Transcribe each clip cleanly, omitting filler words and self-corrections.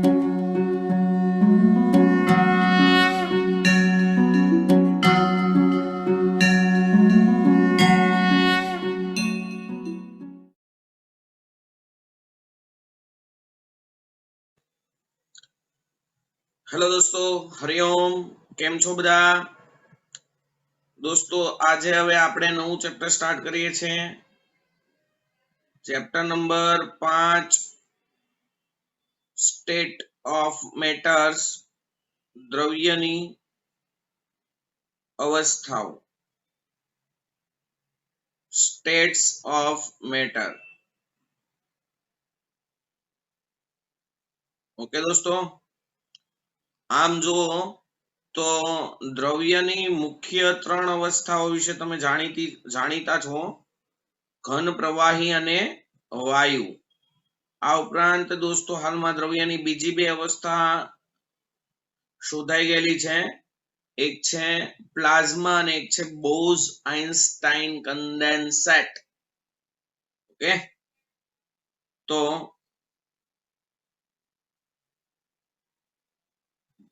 Hello दोस्तों, हरिओम। केम छो बधा? दोस्तों आज हवे आपणे नवुं चेप्टर स्टार्ट करीए छे। Chapter number 5 state of matters, द्रव्यनी अवस्थाओं, स्टेट्स ऑफ मैटर। ओके दोस्तों, आम जो तो द्रव्यनी मुख्य 3 अवस्थाओं विषे तमे जाणीता छो, घन, प्रवाही अने वायु। आ उपरांत दोस्तों हालमां द्रव्यनी बीजी 2 अवस्था शोधाई गયેલી છે। एक છે પ્લાઝમા અને એક છે બોઝ-આઇન્સ્ટાઇન કન્ડેન્સેટ। ઓકે, તો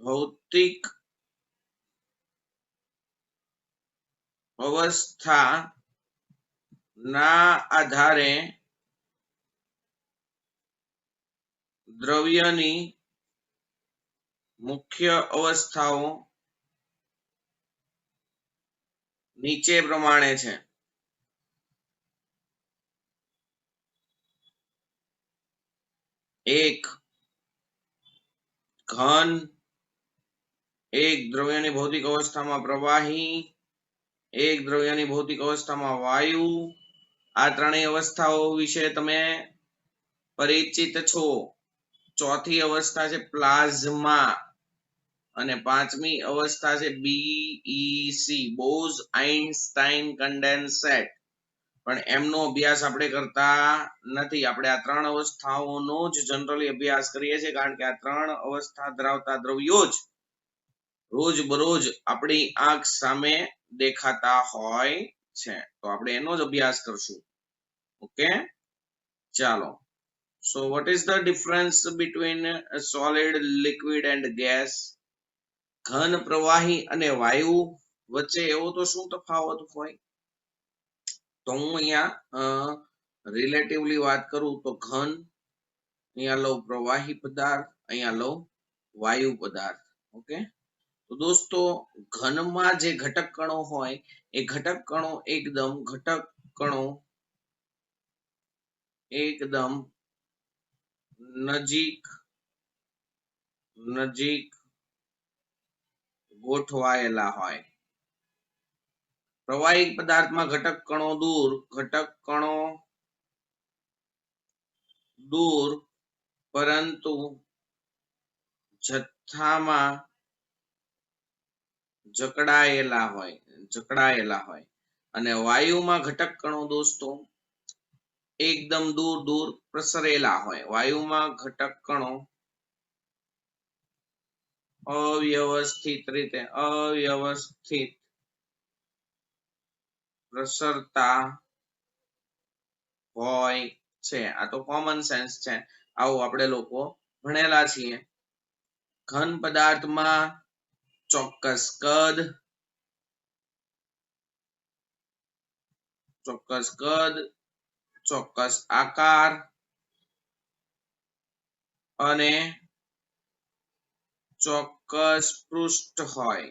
ભૌતિક અવસ્થા ના આધારે દ્રવ્યની મુખ્ય અવસ્થાઓ નીચે પ્રમાણે છે। एक घन, एक द्रव्यनी भौतिक अवस्था में प्रवाही, एक द्रव्यनी भौतिक अवस्था में वायु। आ त्रणेय अवस्थाओं विषे तमे परिचित छो। चौथी अवस्था है प्लाज्मा અને પાંચમી અવસ્થા છે બીઈસી, બોઝ-આઇન્સ્ટાઇન કન્ડેન્સેટ। પણ એમનો અભ્યાસ આપણે કરતા નથી। આપણે આ 3 અવસ્થાઓનો જ જનરલી અભ્યાસ કરીએ છીએ, કારણ કે આ 3 અવસ્થા ધરાવતા દ્રવ્યો જ રોજ બરોજ આપણી આંખ સામે દેખાતા હોય છે। તો આપણે એનો જ અભ્યાસ કરશું। ઓકે, ચાલો। So what is the difference between a solid, liquid and gas? ઘન, પ્રવાહી અને વાયુ વચ્ચે એવો તો શું તફાવત હોય? તો હું અહીંયા રિલેટિવલી વાત કરું તો ઘન, અહીંયા લઉં પ્રવાહી પદાર્થ, અહીંયા લઉં વાયુ પદાર્થ। ઓકે, તો દોસ્તો ઘનમાં જે ઘટક કણો હોય એ ઘટક કણો એકદમ નજીક ગોઠવાયેલા હોય। પ્રવાહી પદાર્થમાં ઘટક કણો દૂર પરંતુ જથ્થામાં જકડાયેલા હોય અને વાયુમાં ઘટક કણો દોસ્તો એકદમ દૂર પ્રસરેલા હોય। વાયુમાં ઘટક કણો અવ્યવસ્થિત પ્રસરતા હોય છે। આ તો કોમન સેન્સ છે, આવું આપણે લોકો ભણેલા છીએ। ઘન પદાર્થમાં ચોક્કસ કદ, ચોક્કસ આકાર અને ચોક્કસ પૃષ્ઠ હોય।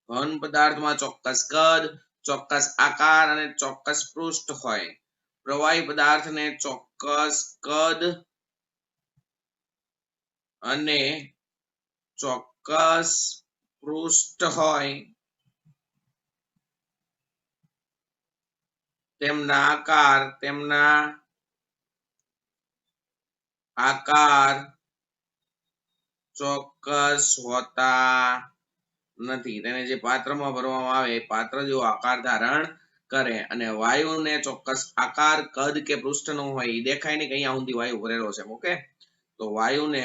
ઘન પદાર્થમાં ચોક્કસ કદ, ચોક્કસ આકાર અને ચોક્કસ પૃષ્ઠ હોય। પ્રવાહી પદાર્થને ચોક્કસ કદ અને ચોક્કસ પૃષ્ઠ હોય। તેમના આકાર ચોક્કસ હોતા નથી। તેને જે પાત્રમાં ભરવામાં આવે એ પાત્ર જેવો આકાર ધારણ કરે। અને વાયુને ચોક્કસ આકાર, કદ કે પૃષ્ઠ નો હોય, એ દેખાય નહીં કે અહીંયા સુધી વાયુ ભરેલો છે। ઓકે, તો વાયુને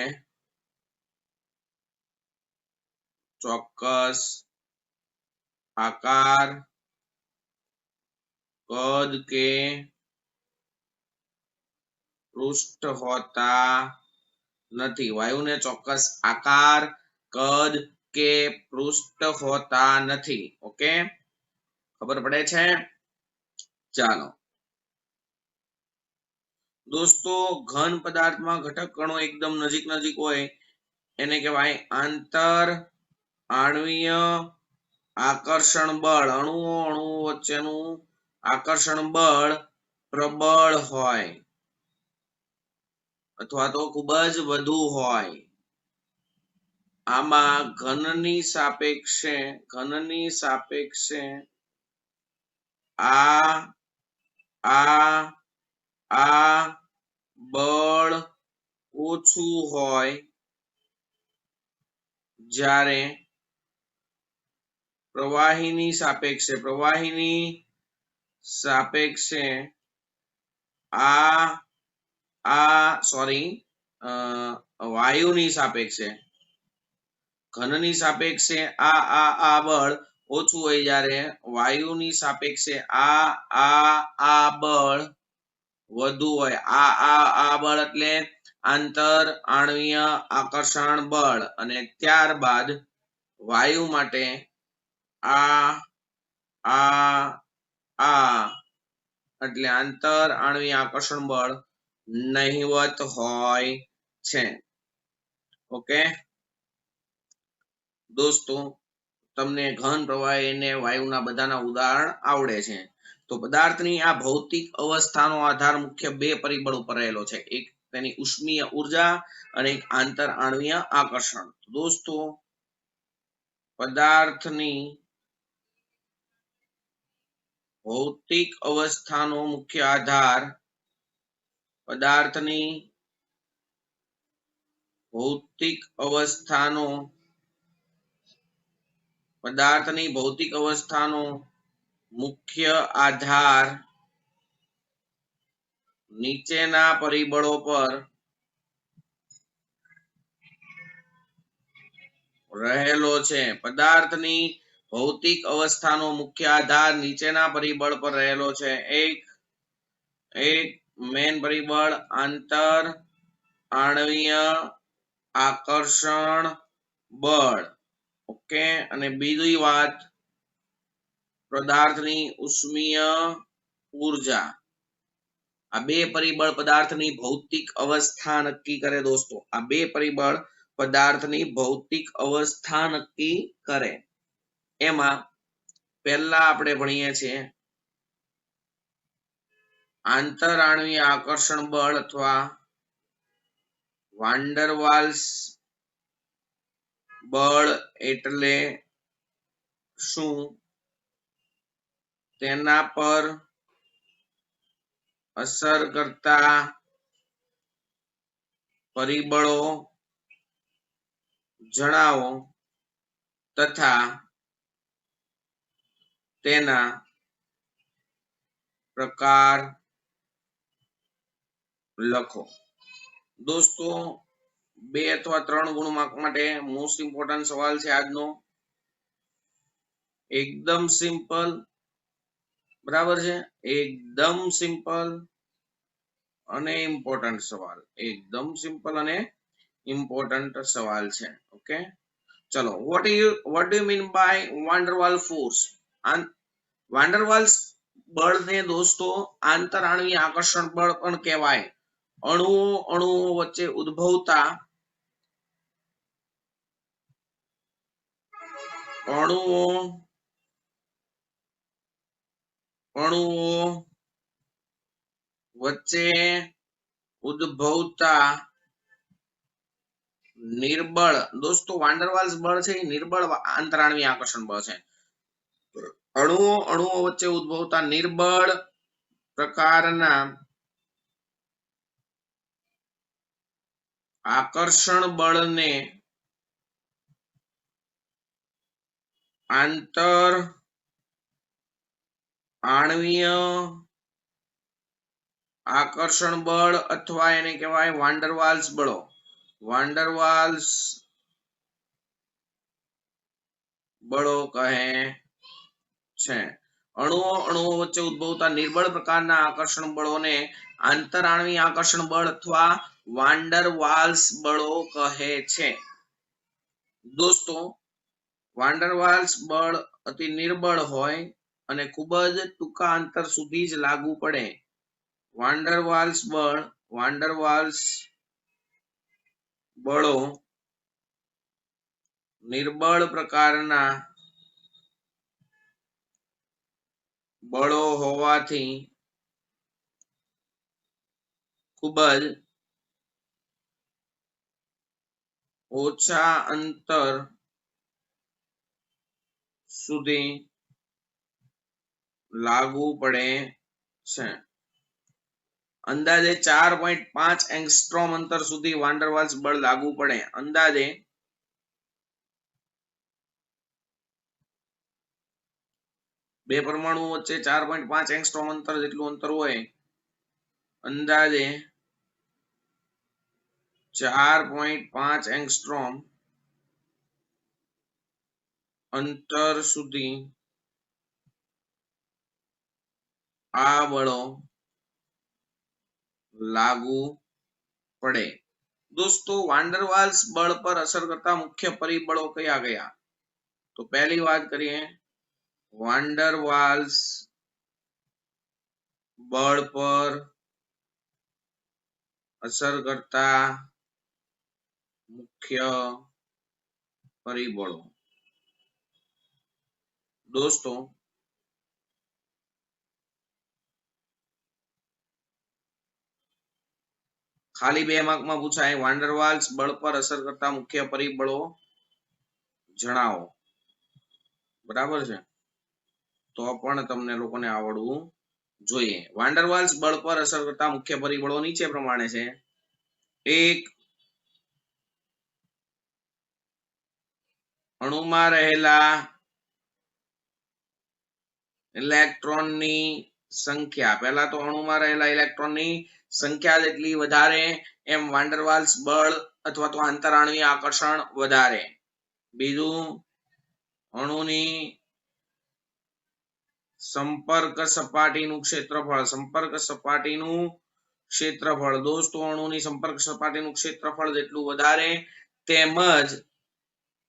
ચોક્કસ આકાર, કદ કે પૃષ્ઠ હોતા નથી. વાયુને ચોક્કસ આકાર, કદ કે પૃષ્ઠ હોતા નથી. ઓકે, ખબર પડે છે? ચાલો દોસ્તો, ઘન પદાર્થમાં ઘટક કણો એકદમ નજીક નજીક હોય એને કહેવાય આંતર આણ્વીય આકર્ષણ બળ. અણુઓ વચ્ચેનું આકર્ષણ બળ પ્રબળ હોય અથવા તો ખૂબ જ વધુ હોય. આમાં ઘનની સાપેક્ષે આ બળ ઓછું હોય જ્યારે પ્રવાહીની સાપેક્ષે વાયુની સાપેક્ષે ઘનની સાપેક્ષે આ બળ ઓછું હોય જ્યારે વાયુની સાપેક્ષે આ બળ વધુ હોય. આ બળ એટલે આંતર આણ્વીય આકર્ષણ બળ, અને ત્યારબાદ વાયુ માટે આ એટલે આંતર આણ્વીય આકર્ષણ બળ નહિવત હોય છે. ઓકે દોસ્તો, તમને ઘન, પ્રવાહી અને વાયુના બધાના ઉદાહરણ આવડે છે. તો પદાર્થની આ ભૌતિક અવસ્થાનો આધાર મુખ્ય બે પરિબળ ઉપર રહેલો છે. એક તેની ઉષ્મીય ઉર્જા અને એક આંતર આણ્વીય આકર્ષણ. દોસ્તો, પદાર્થની ભૌતિક અવસ્થાનો મુખ્ય આધાર પદાર્થની ભૌતિક અવસ્થાનો મુખ્ય આધાર નીચેના પરિબળો પર રહેલો છે. પદાર્થની ભૌતિક અવસ્થાનો મુખ્ય આધાર નીચેના પરિબળ પર રહેલો છે. એક મેન પરિબળ આંતર આણ્વીય આકર્ષણ બળ. ઓકે, અને બીજી વાત પદાર્થની ઉષ્મીય ઉર્જા. આ બે પરિબળ પદાર્થની ભૌતિક અવસ્થા નક્કી કરે. દોસ્તો, આ બે પરિબળ પદાર્થની ભૌતિક અવસ્થા નક્કી કરે. એમાં પહેલા આપણે ભણીએ છીએ આંતર આણ્વીય આકર્ષણ બળ અથવા વાન ડર વાલ્સ બળ એટલે શું, તેના પર અસર કરતા પરિબળો જણાવો તથા તેના પ્રકાર લખો. દોસ્તો, 2 અથવા 3 ગુણ માર્ક માટે મોસ્ટ ઇમ્પોર્ટન્ટ સવાલ છે આજનો. એકદમ સિમ્પલ, બરાબર છે? એકદમ સિમ્પલ અને ઇમ્પોર્ટન્ટ સવાલ. એકદમ સિમ્પલ અને ઇમ્પોર્ટન્ટ સવાલ છે. ઓકે, ચલો. what do you mean by van der Waals force? van der Waals બળને દોસ્તો આંતર આણ્વીય આકર્ષણ બળ પણ કહેવાય. અણુઓ વચ્ચે ઉદ્ભવતા નિર્બળ. દોસ્તો, વાન ડર વાલ્સ બળ છે એ નિર્બળ આંતર આણ્વીય આકર્ષણ બળ છે. અણુઓ વચ્ચે ઉદ્ભવતા નિર્બળ પ્રકારના આકર્ષણ બળને આંતર આણ્વીય આકર્ષણ બળ અથવા એને કહેવાય વાન ડર વાલ્સ બળો. વાન ડર વાલ્સ બળો કહે છે. અણુઓ વચ્ચે ઉદ્ભવતા નિર્બળ પ્રકારના આકર્ષણ બળોને આંતરાણવીય આકર્ષણ બળ અથવા વાન્ડર વાલ્સ બળો કહે છે. દોસ્તો, વાન્ડર વાલ્સ બળ અતિ નિર્બળ હોય અને ખૂબ જ ટૂંકા અંતર સુધી જ લાગુ પડે. વાન્ડર વાલ્સ બળો નિર્બળ પ્રકારના બળો હોવાથી ખૂબ જ ઓછા અંતર સુધી લાગુ પડે છે. અંદાજે 4.5 એંગસ્ટ્રોમ અંતર સુધી વાન્ડર વાલ્સ બળ લાગુ પડે. અંદાજે 2 પરમાણુઓ વચ્ચે 4.5 એંગસ્ટ્રોમ અંતર જેટલું અંતર હોય. અંદાજે 4.5 એંગસ્ટ્રોમ અંતર સુધી આ બળો લાગુ પડે. દોસ્તો, વાન્ડર વાલ્સ બળ પર અસર કરતા મુખ્ય પરિબળો કયા કયા? તો પહેલી વાત કરીએ, વાન્ડર વાલ્સ બળ પર અસર કરતા મુખ્ય પરિબળો. દોસ્તો, ખાલી 2 માર્કમાં પૂછાય, વાન્ડર વાલ્સ બળ પર અસર કરતા મુખ્ય પરિબળો જણાવો. બરાબર છે? તો પણ તમને લોકોને આવડવું જોઈએ. વાન્ડર વાલ્સ બળ પર અસર કરતા મુખ્ય પરિબળો નીચે પ્રમાણે છે. 1, અણુમાં રહેલા ઇલેક્ટ્રોનની સંખ્યા. પહેલા તો અણુમાં રહેલા ઇલેક્ટ્રોનની સંખ્યા જેટલી વધારે એમ વાન્ડર વાલ્સ બળ અથવા તો આંતરાણવીય આકર્ષણ વધારે. બીજું, અણુની સંપર્ક સપાટીનું ક્ષેત્રફળ. દોસ્તો, અણુની સંપર્ક સપાટીનું ક્ષેત્રફળ જેટલું વધારે તેમજ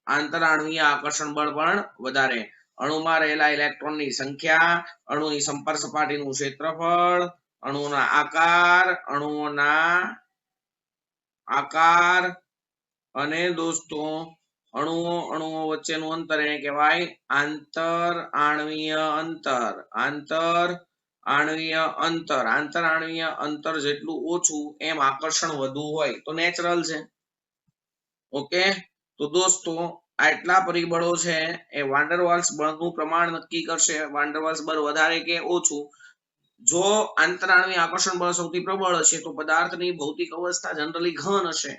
આંતરાણવીય આકર્ષણ બળ પણ વધારે. અણુમાં રહેલા ઇલેક્ટ્રોનની સંખ્યા, અણુની સંપર્ક સપાટીનું ક્ષેત્રફળ, અણુઓના આકાર અને દોસ્તો અણુઓ વચ્ચેનું અંતર એને કહેવાય આંતરાણવીય અંતર જેટલું ઓછું એમ આકર્ષણ વધુ હોય. તો નેચરલ છે. ઓકે, તો દોસ્તો આટલા પરિબળો છે એ વાન્ડર વાલ્સ બળનું પ્રમાણ નક્કી કરશે. વાન્ડર વાલ્સ બળ વધારે કે ઓછું. જો આંતરાણવીય આકર્ષણ બળ સૌથી પ્રબળ હશે તો પદાર્થની ભૌતિક અવસ્થા જનરલી ઘન હશે.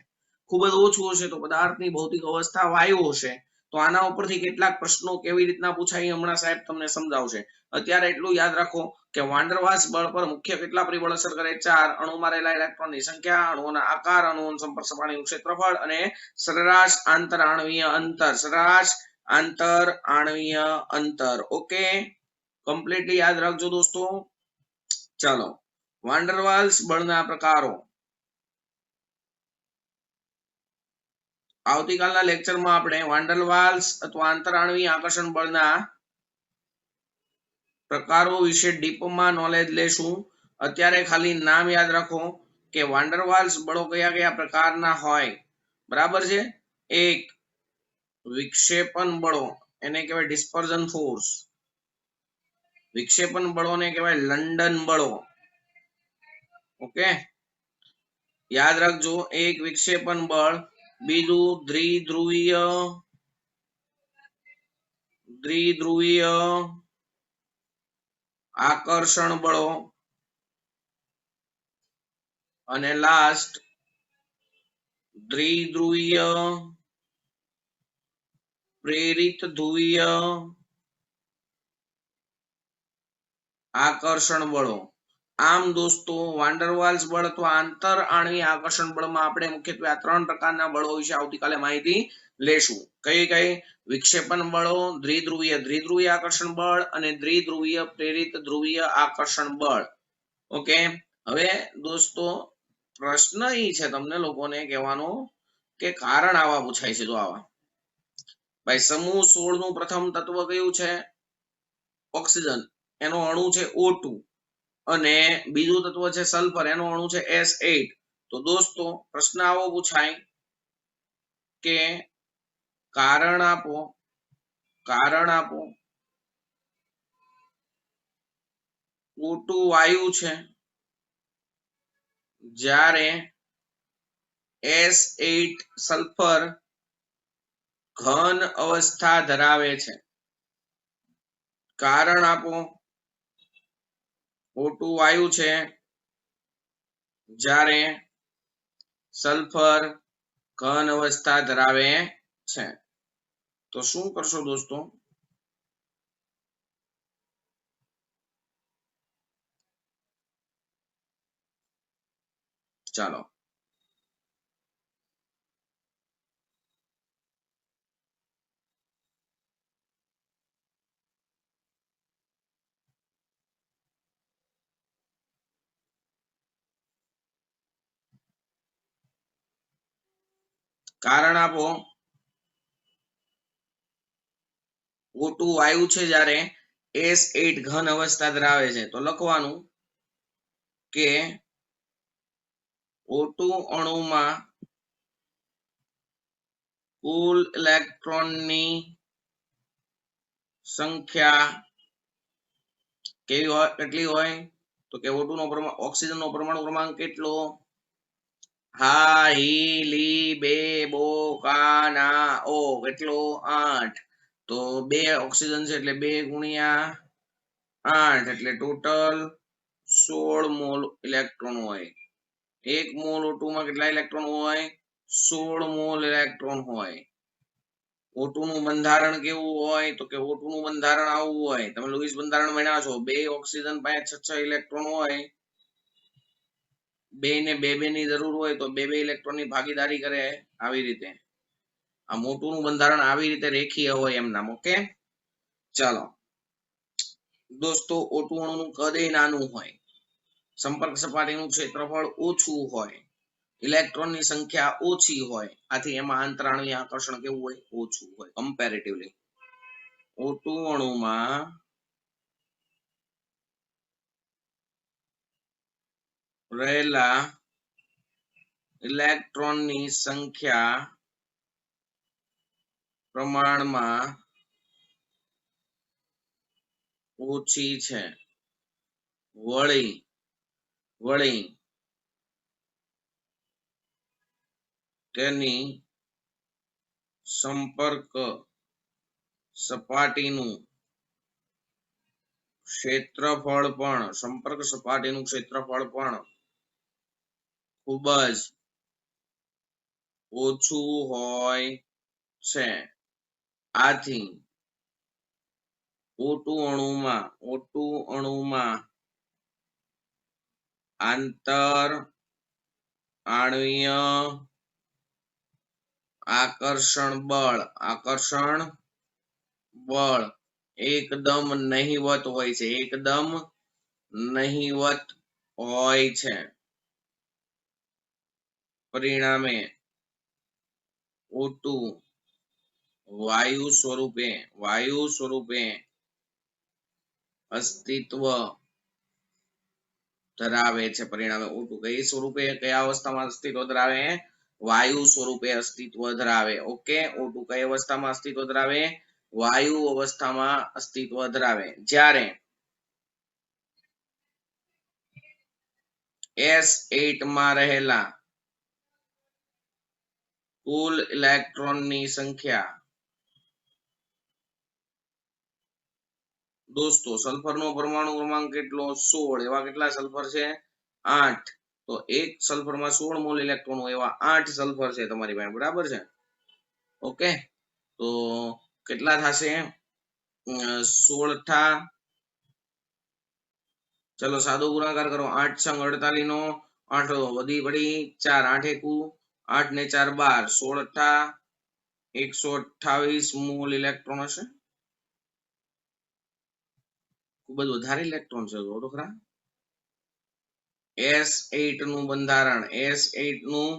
ખૂબ જ ઓછું હશે તો પદાર્થની ભૌતિક અવસ્થા વાયુ હશે. તો આના ઉપરથી કેટલાક પ્રશ્નો કેવી રીતના પૂછાય હમણાં સાહેબ તમને સમજાવશે. અત્યારે એટલું યાદ રાખો કે વાન્ડર વાલ્સ બળ પર મુખ્ય કેટલા પરિબળ અસર કરે? 4, અણુમાં રહેલા ઇલેક્ટ્રોનની સંખ્યા, અણુઓના આકાર, અણુઓના સંપર્ક સપાટીનું ક્ષેત્રફળ અને સરેરાશ આંતરાણવીય અંતર. ઓકે, કમ્પ્લીટલી યાદ રાખજો દોસ્તો. ચાલો, વાન્ડર વાલ્સ બળના પ્રકારો. આવતીકાલના લેક્ચરમાં આપણે વાન્ડર વાલ્સ અથવા આંતરાણવીય આકર્ષણ બળના પ્રકારો વિશે ડીપમાં નોલેજ લેશું. અત્યારે ખાલી નામ યાદ રાખો કે વાન્ડર વાલ્સ બળો કયા કયા પ્રકારના હોય. બરાબર છે? 1, વિક્ષેપન બળો, એને કહેવાય ડિસ્પર્ઝન ફોર્સ. વિક્ષેપન બળોને કહેવાય લંડન બળો. ઓકે, યાદ રાખજો. 1, વિક્ષેપન બળ. બીજું, દ્વિધ્રુવીય આકર્ષણ બળો અને લાસ્ટ, દ્વિધ્રુવીય પ્રેરિત ધ્રુવીય આકર્ષણ બળો. આમ દોસ્તો, વાન્ડર વાલ્સ બળ અથવા આંતરાણવીય આકર્ષણ બળમાં આપણે મુખ્યત્વે આ 3 પ્રકારના બળો વિશે આવતીકાલે માહિતી લેશું. કઈ કઈ? વિક્ષેપણ બળો, દ્વિધ્રુવીય આકર્ષણ બળ અને દ્વિધ્રુવીય પ્રેરિત ધ્રુવીય આકર્ષણ બળ. ઓકે, હવે દોસ્તો પ્રશ્ન એ છે તમને લોકોને કહેવાનો કે કારણ આવા પૂછાય છે. જો આવા ભાઈ સમૂહ 16 નું પ્રથમ તત્વ કયું છે? ઓક્સિજન. એનો અણુ છે O2 અને બીજું તત્વ છે સલ્ફર. એનો અણુ છે S8. તો દોસ્તો પ્રશ્ન આવો પૂછાય કે કારણ આપો O2 વાયુ છે જ્યારે S8 સલ્ફર ઘન અવસ્થા ધરાવે છે. કારણ આપો. O2 વાયુ છે જ્યારે સલ્ફર ઘન અવસ્થા ધરાવે છે. તો શું કરશો દોસ્તો? ચાલો કારણ આપો. O2 વાયુ છે જ્યારે S8 ઘન અવસ્થા ધરાવે છે. તો લખવાનું કે O2 અણુમાં કુલ ઇલેક્ટ્રોનની સંખ્યા કેવી હોય? કેટલી હોય? તો કે O2 નો ઓક્સિજન નો પરમાણુ ક્રમાંક કેટલો? હા હી લી બે બો કા ના ઓ કેટલો? 8. તો 2 ઓક્સિજન છે એટલે 2 ગુણ્યા 8 એટલે ટોટલ 16 મોલ ઇલેક્ટ્રોન હોય. 1 મોલ O2 માં કેટલા ઇલેક્ટ્રોન હોય? 16 મોલ ઇલેક્ટ્રોન હોય. O2 નું બંધારણ કેવું હોય? તો કે O2 નું બંધારણ આવું હોય. તમે લૂઈસ બંધારણ ભણ્યા છો. 2 ઓક્સિજન પાસે 6 ઇલેક્ટ્રોન હોય. 2 ને 2 ની જરૂર હોય તો 2 ઇલેક્ટ્રોન ની ભાગીદારી કરે. આવી રીતે આ મોટું નું બંધારણ આવી રીતે રેખીય હોય એમ નામ. ઓકે, ચાલો દોસ્તો O2 અણુનું કદ એ નાનું હોય. સંપર્ક સપાટીનું ક્ષેત્રફળ ઓછું હોય. ઇલેક્ટ્રોનની સંખ્યા ઓછી હોય. આથી એમાં આંતરાણુય આકર્ષણ કેવું હોય? ઓછું હોય કમ્પેરેટિવલી. O2 અણુમાં રહેલા ઇલેક્ટ્રોનની સંખ્યા પ્રમાણમાં ઓછી છે. વળી તેની સંપર્ક સપાટીનું ક્ષેત્રફળ પણ ખૂબ જ ઓછું હોય છે. આથી O2 અણુમાં આંતર આણ્વીય આકર્ષણ બળ એકદમ નહિવત હોય છે. પરિણામે O2 વાયુ સ્વરૂપે અસ્તિત્વ ધરાવે છે. પરિણામે O2 કયા અવસ્થામાં અસ્તિત્વ ધરાવે? વાયુ સ્વરૂપે અસ્તિત્વ ધરાવે. ઓકે, O2 કઈ અવસ્થામાં અસ્તિત્વ ધરાવે? વાયુ અવસ્થામાં અસ્તિત્વ ધરાવે. જ્યારે S8 માં રહેલા કુલ ઇલેક્ટ્રોનની સંખ્યા દોસ્તો સલ્ફરનો પરમાણુ ક્રમાંક કેટલો? 16. એવા કેટલા સલ્ફર છે? 8. તો એક સલ્ફરમાં 16 મોલ ઇલેક્ટ્રોન હોય એવા 8 સલ્ફર છે તમારી પાસે. બરાબર છે? ઓકે, તો કેટલા થશે? 16 ચલો સાદો ગુણાકાર કરો. 8 છંગ 48 નો 8 વધી પડી 4 8 એકુ 8 ને 4 12 16 128 મોલ ઇલેક્ટ્રોન હશે, ખૂબ જ વધારે ઇલેક્ટ્રોન છે. જો તો ખરા S8 નું બંધારણ, S8 નું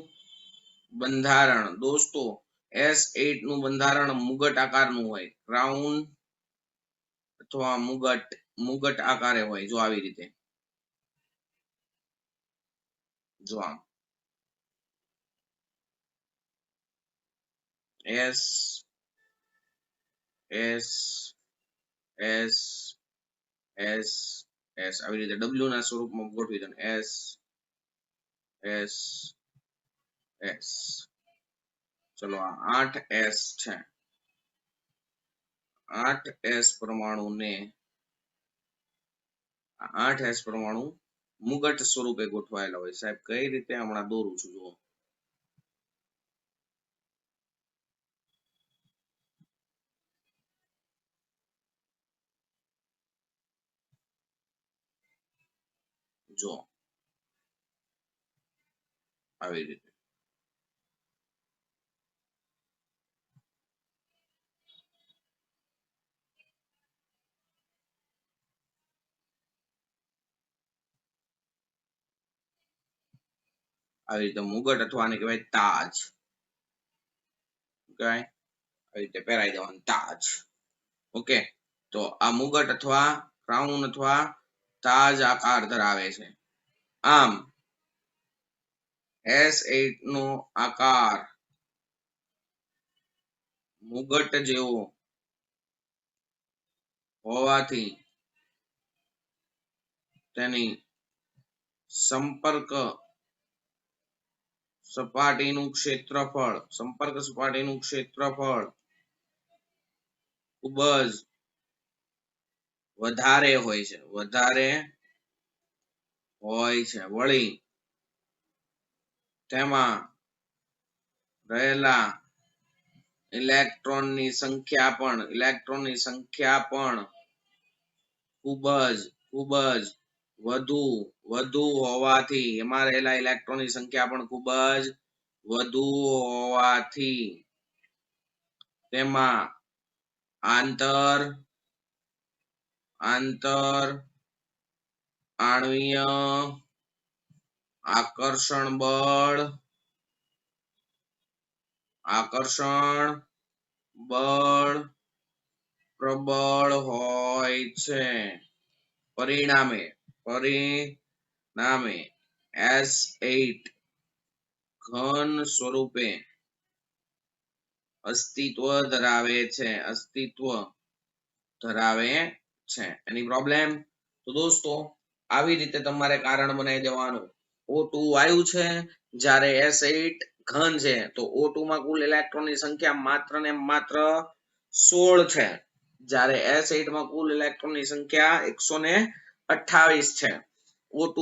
બંધારણ દોસ્તો, S8 નું બંધારણ મુગટ આકારનું હોય, ક્રાઉન અથવા મુગટ આકારે હોય. જો આવી રીતે, જો આમ S S S S S આવી રીતે W ના સ્વરૂપમાં ગોઠવી દો. S S S. ચલો આ 8S છે. 8S પરમાણુને 8S પરમાણુ મુગટ સ્વરૂપે ગોઠવાયેલા હોય. સાહેબ કઈ રીતે હમણાં દોરું છું જુઓ. જો આવી રીતે મુગટ અથવા આને કહેવાય તાજ. કહેવાય આવી રીતે પહેરાઈ દેવાનું તાજ. ઓકે, તો આ મુગટ અથવા ક્રાઉન અથવા તાજ આકાર ધરાવે છે. આમ S8 નો આકાર મુગટ જેવો હોવાથી તેની સંપર્ક સપાટીનું ક્ષેત્રફળ ખૂબ જ વધારે હોય છે. વળી તેમાં રહેલા ઇલેક્ટ્રોનની સંખ્યા પણ ખૂબ જ વધુ હોવાથી, એમાં રહેલા ઇલેક્ટ્રોનની સંખ્યા પણ ખૂબ જ વધુ હોવાથી તેમાં આંતર આણ્વીય આકર્ષણ બળ પ્રબળ હોય છે. પરિણામે S8 ઘન સ્વરૂપે અસ્તિત્વ ધરાવે છે. એની પ્રોબ્લેમ? તો દોસ્તો આવી રીતે તમારે કારણ બનાવી દેવાનું. O2 વાયુ છે, જ્યારે S8 ઘન છે, તો O2 માં કુલ ઇલેક્ટ્રોનની સંખ્યા માત્ર ને માત્ર 16 છે, જ્યારે S8 માં કુલ ઇલેક્ટ્રોનની સંખ્યા 128 છે. O2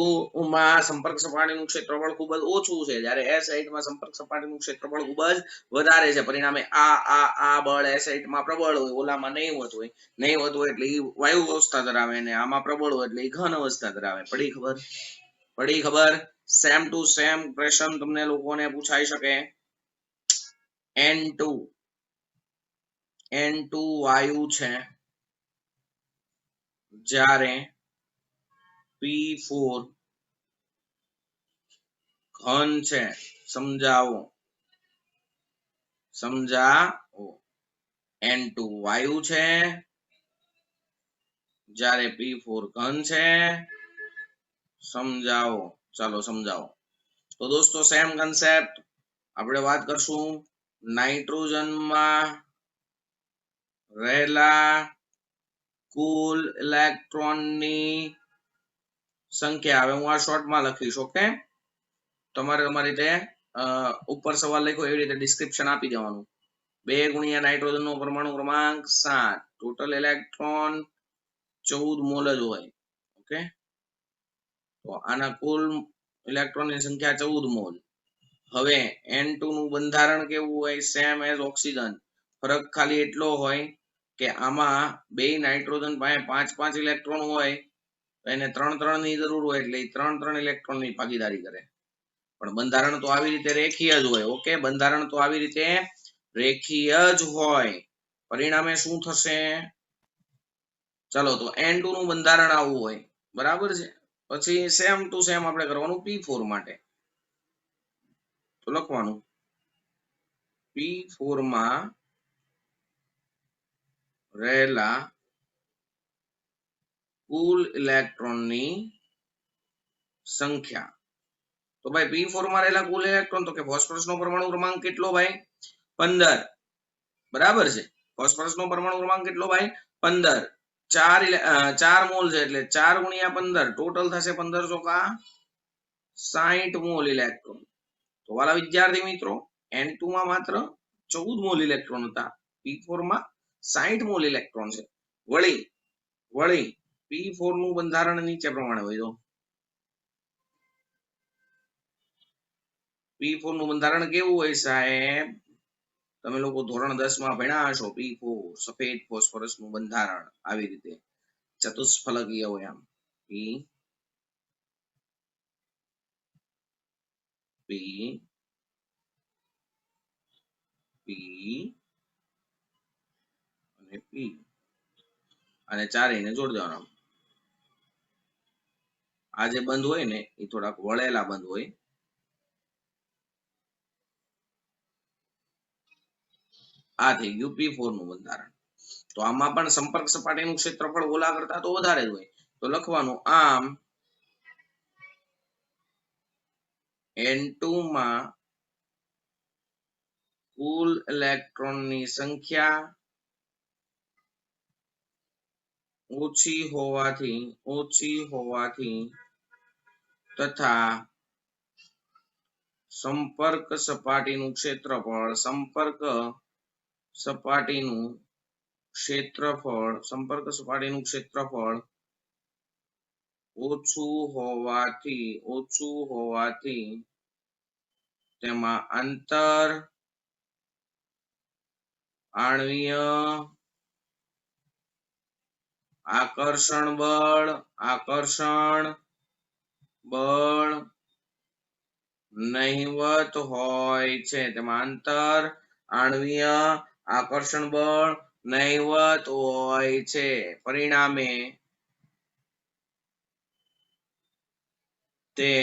માં સંપર્ક સપાટીનું ક્ષેત્રફળ ખૂબ જ ઓછું છે, જ્યારે S8 માં સંપર્ક સપાટીનું ક્ષેત્રફળ ખૂબ જ વધારે છે. પરિણામે આ બળ S8 માં પ્રબળ હોય, ઓલામાં નહીવત હોય એટલે વાયુ અવસ્થા ધરાવે, અને આમાં પ્રબળ હોય એટલે ઘન અવસ્થા ધરાવે. પડી ખબર? સેમ ટુ સેમ ક્વેશ્ચન તમને લોકોને પૂછાઈ શકે. N2 વાયુ છે, જ્યારે P4 ઘન છે. સમજાવો. N2 વાયુ છે, જ્યારે P4 ઘન છે. સમજાવો. ચાલો સમજાવો. તો દોસ્તો સેમ કન્સેપ્ટ આપણે વાત કરશું નાઇટ્રોજનમાં રહેલા કુલ ઇલેક્ટ્રોનની સંખ્યા. હવે હું આ શોર્ટમાં લખીશ. ઓકે, તમારે તમારી રીતે ઉપર સવાલ લખ્યો એવી રીતે ડિસ્ક્રિપ્શન આપી દેવાનું. 2 ગુણ્યા નાઇટ્રોજન નો પરમાણુ ક્રમાંક 7, ટોટલ ઇલેક્ટ્રોન 14 મોલ જ હોય. ઓકે, તો આના કુલ ઇલેક્ટ્રોનની સંખ્યા 14 મોલ. હવે N2 નું બંધારણ કેવું હોય? Same as oxygen. ફરક ખાલી એટલો હોય કે આમાં 2 નાઇટ્રોજન પાસે 5 ઇલેક્ટ્રોન હોય, એને 3 ની જરૂર હોય, એટલે 3 ઇલેક્ટ્રોનની ભાગીદારી કરે. પણ બંધારણ તો આવી રીતે રેખીય જ હોય. ઓકે, બંધારણ તો આવી રીતે રેખીય જ હોય પરિણામે શું થશે ચાલો તો N2 નું બંધારણ આવું હોય બરાબર છે પછી સેમ ટુ સેમ આપણે કરવાનું P4 માટે તો લખવાનું P4 માં રહેલા કુલ ઇલેક્ટ્રોનની સંખ્યા તો ભાઈ P4 માં રહેલા કુલ ઇલેક્ટ્રોન તો કે ફોસ્ફરસનો પરમાણુ ક્રમાંક કેટલો ભાઈ 15 બરાબર છે ફોસ્ફરસનો પરમાણુ ક્રમાંક કેટલો ભાઈ 15 4 મોલ છે એટલે 4 ગુણ્યા 15 ટોટલ થશે 15 ચોકા 60 મોલ ઇલેક્ટ્રોન તો વાલા વિદ્યાર્થી મિત્રો N2 માં માત્ર 14 મોલ ઇલેક્ટ્રોન હતા P4 માં 60 મોલ ઇલેક્ટ્રોન છે વળી P4 નું બંધારણ નીચે પ્રમાણે હોય તો P4 નું બંધારણ કેવું હોય સાહેબ તમે લોકો ધોરણ 10 માં ભણ્યા હશો P4 સફેદ ફોસ્ફરસ નું બંધારણ આવી રીતે ચતુષ્ફલકીય હોય આમ P અને P અને ચારેયને જોડ દેવાના આ જે બંધ હોય ને એ થોડાક વળેલા બંધ હોય આ થઈ ગયું P4 નું બંધારણ તો આમાં પણ સંપર્ક સપાટીનું ક્ષેત્રફળ ઓલા કરતા તો વધારે જ હોય તો લખવાનું આમ N2 માં કુલ ઇલેક્ટ્રોનની સંખ્યા ઓછી હોવાથી તથા સંપર્ક સપાટીનું ક્ષેત્રફળ ઓછું હોવાથી તેમાં આંતર આણ્વીય આકર્ષણ બળ નહિવત હોય છે તેમાં આંતર આણ્વીય આકર્ષણ બળ નહિવત હોય છે પરિણામે તે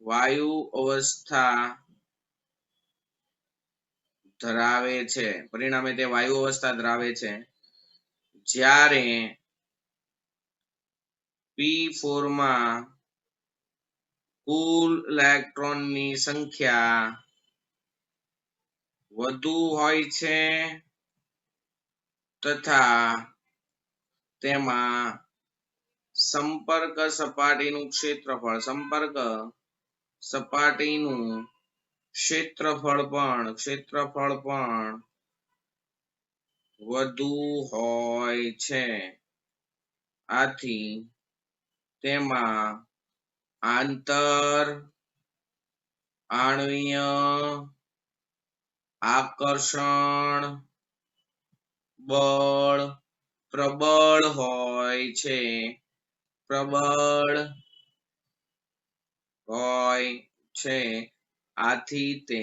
વાયુ અવસ્થા ધરાવે છે જ્યારે P4 માં કુલ ઇલેક્ટ્રોનની સંખ્યા વધુ હોય છે તથા તેમાં સંપર્ક સપાટીનું ક્ષેત્રફળ પણ વધુ હોય છે આથી તેમાં આંતર આણ્વીય આકર્ષણ બળ પ્રબળ હોય છે આથી તે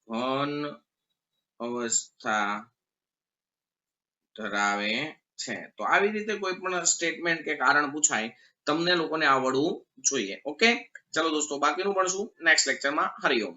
ઘન અવસ્થા ધરાવે છે તો આવી રીતે કોઈ પણ સ્ટેટમેન્ટ કે કારણ પૂછાય તમને લોકોને આવડવું જોઈએ ઓકે ચલો દોસ્તો બાકીનું ભણશું નેક્સ્ટ લેક્ચરમાં હરિઓમ